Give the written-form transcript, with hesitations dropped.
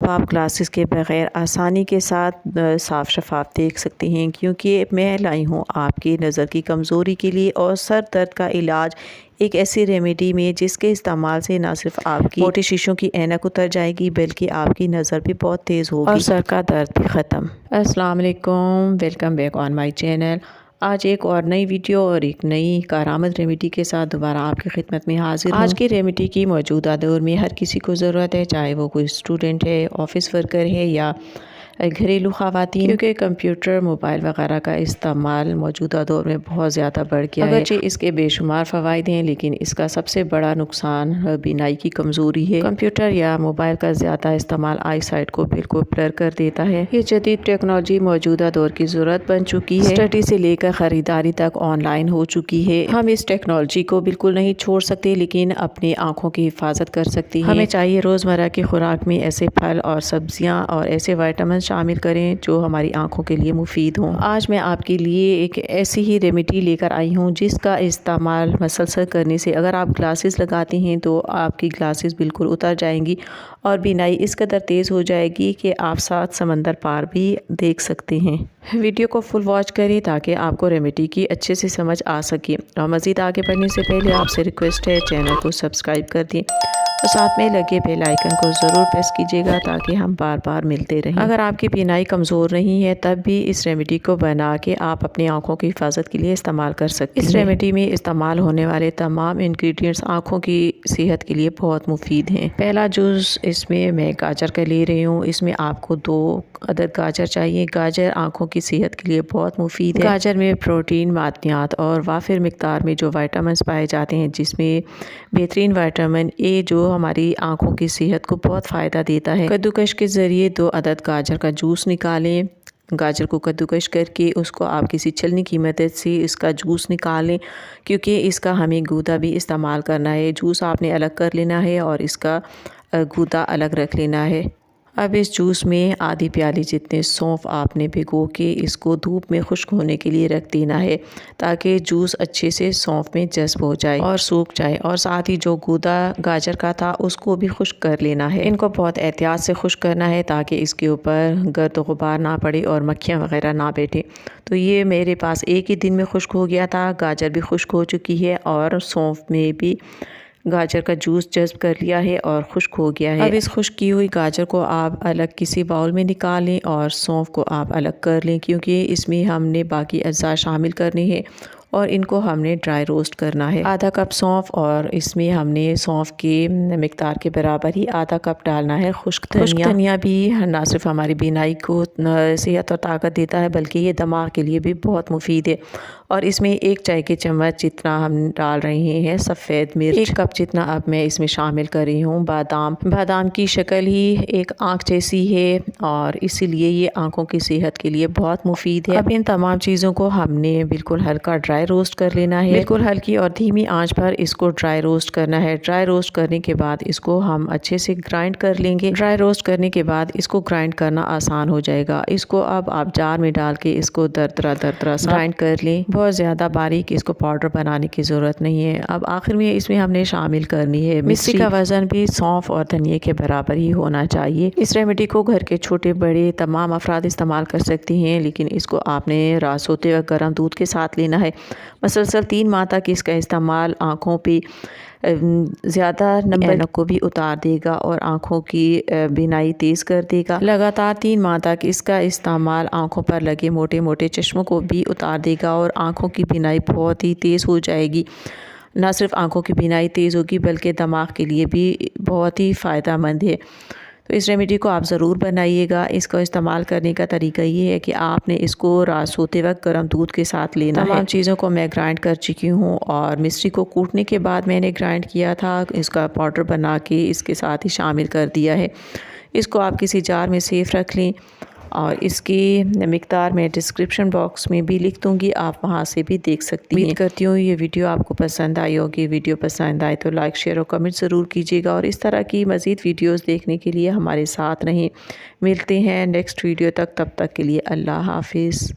अब आप ग्लासेस के बग़ैर आसानी के साथ साफ़ शफाफ देख सकते हैं, क्योंकि मैं लाई हूँ आपकी नज़र की कमज़ोरी के लिए और सर दर्द का इलाज एक ऐसी रेमेडी में जिसके इस्तेमाल से ना सिर्फ आपकी मोटे शीशों की ऐनक उतर जाएगी बल्कि आपकी नज़र भी बहुत तेज़ होगी और सर का दर्द भी ख़त्म। अस्सलाम वालेकुम, welcome back on my channel. आज एक और नई वीडियो और एक नई कारामद रेमेडी के साथ दोबारा आपकी खिदमत में हाजिर हूँ। आज की रेमेडी की मौजूदा दौर में हर किसी को ज़रूरत है, चाहे वो कोई स्टूडेंट है, ऑफिस वर्कर है या घरेलू ख़वातीन, क्योंकि कंप्यूटर मोबाइल वगैरह का इस्तेमाल मौजूदा दौर में बहुत ज़्यादा बढ़ गया है। अगरचे इसके बेशुमार फ़वाइद हैं, लेकिन इसका सबसे बड़ा नुकसान बीनाई की कमज़ोरी है। कंप्यूटर या मोबाइल का ज़्यादा इस्तेमाल आई साइट को बिल्कुल ब्लर कर देता है। ये जदीद टेक्नोलॉजी मौजूदा दौर की ज़रूरत बन चुकी है। स्टडी से लेकर ख़रीदारी तक ऑनलाइन हो चुकी है। हम इस टेक्नोलॉजी को बिल्कुल नहीं छोड़ सकते, लेकिन अपनी आँखों की हिफाजत कर सकते हैं। हमें चाहिए रोज़मर्रा की खुराक में ऐसे फल और सब्जियाँ और ऐसे वाइटामिन शामिल करें जो हमारी आँखों के लिए मुफीद हों। आज मैं आपके लिए एक ऐसी ही रेमेडी लेकर आई हूँ जिसका इस्तेमाल मसलसल करने से अगर आप ग्लासेस लगाते हैं तो आपकी ग्लासेस बिल्कुल उतर जाएंगी और बीनाई इस कदर तेज़ हो जाएगी कि आप सात समंदर पार भी देख सकते हैं। वीडियो को फुल वॉच करें ताकि आपको रेमेडी की अच्छे से समझ आ सके। और मज़ीद आगे बढ़ने से पहले आपसे रिक्वेस्ट है, चैनल को सब्सक्राइब कर दें और साथ में लगे बेल आइकन को ज़रूर प्रेस कीजिएगा ताकि हम बार बार मिलते रहें। अगर आपकी बीनाई कमज़ोर नहीं है तब भी इस रेमेडी को बना के आप अपनी आँखों की हिफाजत के लिए इस्तेमाल कर सकते हैं। इस रेमेडी में इस्तेमाल होने वाले तमाम इंग्रेडिएंट्स आँखों की सेहत के लिए बहुत मुफीद हैं। पहला जूस इसमें मैं गाजर का ले रही हूँ। इसमें आपको 2 अदद गाजर चाहिए। गाजर आँखों की सेहत के लिए बहुत मुफीद है। गाजर में प्रोटीन, मादनियात और वाफिर मिकदार में जो वाइटामिन पाए जाते हैं, जिसमें बेहतरीन वाइटामिन ए जो हमारी आँखों की सेहत को बहुत फ़ायदा देता है। कद्दूकश के ज़रिए 2 अदद गाजर का जूस निकालें। गाजर को कद्दूकश करके उसको आप किसी छलनी की मदद से इसका जूस निकालें, क्योंकि इसका हमें गूदा भी इस्तेमाल करना है। जूस आपने अलग कर लेना है और इसका गूदा अलग रख लेना है। अब इस जूस में आधी प्याली जितने सौंफ आपने भिगो के इसको धूप में खुश्क होने के लिए रख देना है, ताकि जूस अच्छे से सौंफ में जज़्ब हो जाए और सूख जाए। और साथ ही जो गूदा गाजर का था उसको भी खुश्क कर लेना है। इनको बहुत एहतियात से खुश्क करना है ताकि इसके ऊपर गर्द गुबार ना पड़े और मक्खियाँ वगैरह ना बैठे। तो ये मेरे पास एक ही दिन में खुश्क हो गया था। गाजर भी खुश्क हो चुकी है और सौंफ में भी गाजर का जूस जज़्ब कर लिया है और खुश्क हो गया है। अब इस खुश्क की हुई गाजर को आप अलग किसी बाउल में निकाल लें और सौंफ को आप अलग कर लें, क्योंकि इसमें हमने बाकी अज्जा शामिल करने हैं और इनको हमने ड्राई रोस्ट करना है। आधा कप सौंफ और इसमें हमने सौंफ के मिकदार के बराबर ही आधा कप डालना है खुश्क धनिया भी ना सिर्फ हमारी बीनाई को सेहत और ताकत देता है बल्कि ये दिमाग के लिए भी बहुत मुफीद है। और इसमें 1 चाय के चम्मच जितना हम डाल रहे हैं सफ़ेद मिर्च। 1 कप जितना अब मैं इसमें शामिल कर रही हूँ बादाम की शक्ल ही एक आँख जैसी है और इसीलिए ये आँखों की सेहत के लिए बहुत मुफीद है। अब इन तमाम चीज़ों को हमने बिल्कुल हल्का ड्राई रोस्ट कर लेना है। बिल्कुल हल्की और धीमी आंच पर इसको ड्राई रोस्ट करना है। ड्राई रोस्ट करने के बाद इसको हम अच्छे से ग्राइंड कर लेंगे। ड्राई रोस्ट करने के बाद इसको ग्राइंड करना आसान हो जाएगा। इसको अब आप जार में डाल के इसको दरदरा ग्राइंड कर लें। बहुत ज़्यादा बारीक इसको पाउडर बनाने की ज़रूरत नहीं है। अब आखिर में इसमें हमने शामिल करनी है मिश्री का वज़न भी सौंफ और धनिया के बराबर ही होना चाहिए। इस रेमेडी को घर के छोटे बड़े तमाम अफराद इस्तेमाल कर सकती हैं, लेकिन इसको आपने रात सोते वक्त गर्म दूध के साथ लेना है। मसलसल 3 माह तक इसका इस्तेमाल आँखों पे ज़्यादा नंबर को भी उतार देगा और आँखों की बीनाई तेज़ कर देगा। लगातार 3 माह तक इसका इस्तेमाल आँखों पर लगे मोटे मोटे चश्मों को भी उतार देगा और आँखों की बीनाई बहुत ही तेज़ हो जाएगी। ना सिर्फ आँखों की बीनाई तेज़ होगी बल्कि दिमाग के लिए भी बहुत ही फ़ायदेमंद है। तो इस रेमेडी को आप ज़रूर बनाइएगा। इसको इस्तेमाल करने का तरीका ये है कि आपने इसको रात सोते वक्त गर्म दूध के साथ लेना है। तमाम चीज़ों को मैं ग्राइंड कर चुकी हूँ और मिश्री को कूटने के बाद मैंने ग्राइंड किया था। इसका पाउडर बना के इसके साथ ही शामिल कर दिया है। इसको आप किसी जार में सेफ रख लें और इसकी मिकदार मैं डिस्क्रिप्शन बॉक्स में भी लिख दूँगी, आप वहाँ से भी देख सकती हैं। उम्मीद करती हूँ ये वीडियो आपको पसंद आई होगी। वीडियो पसंद आए तो लाइक शेयर और कमेंट ज़रूर कीजिएगा और इस तरह की मज़ीद वीडियोस देखने के लिए हमारे साथ रहें। मिलते हैं नेक्स्ट वीडियो तक, तब तक के लिए अल्लाह हाफिज़।